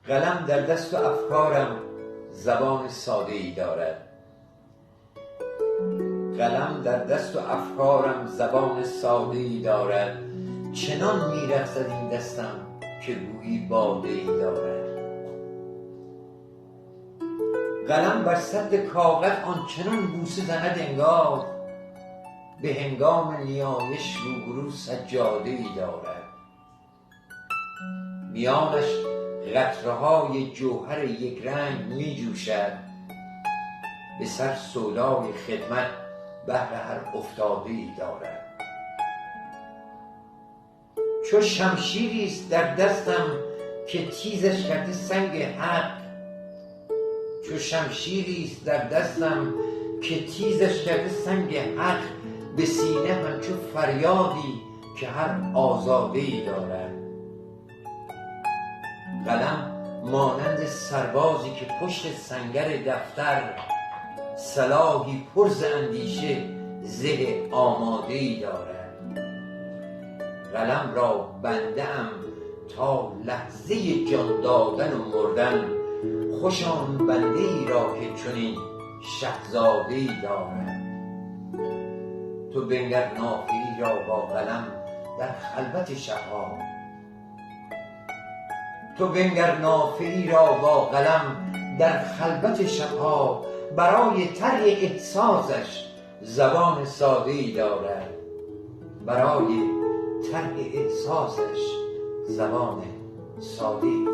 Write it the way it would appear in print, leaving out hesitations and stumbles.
قلم در دست و افکارم زبان ساده ای دارد. قلم در دست و افکارم زبان ساده ای دارد. چنان میرقصد این دستم که گویی باده ای دارد. قلم بر سد کاغذ آنچنان بوسه زند انگار به هنگام نیایش روبرو سجاده ای دارد. میانش قطره‌های جوهر یک رنگ می جوشد. به سر سودای خدمت بهر هر افتاده ای دارد. چو شمشیری است در دستم که تیزش کرده سنگ حق. چو شمشیری است در دستم که تیزش کرده سنگ حق. به سینه همچو فریادی که هر آزاده ای دارد. قلم مانند سربازی که پشت سنگر دفتر سلاحی پر ز اندیشه زه آماده ای دارد. قلم را بنده ام تا لحظه جان دادن و مردن، خوش آن بنده ای را که چنین شهزاده ای دارد. تو بنگر نافه‌ای را با قلم در خلوت شبها. تو بنگر نافه‌ای را با قلم در خلوت شبها. برای طرح احساسش زبان ساده ای دارد. برای طرح احساسش زبان ساده ای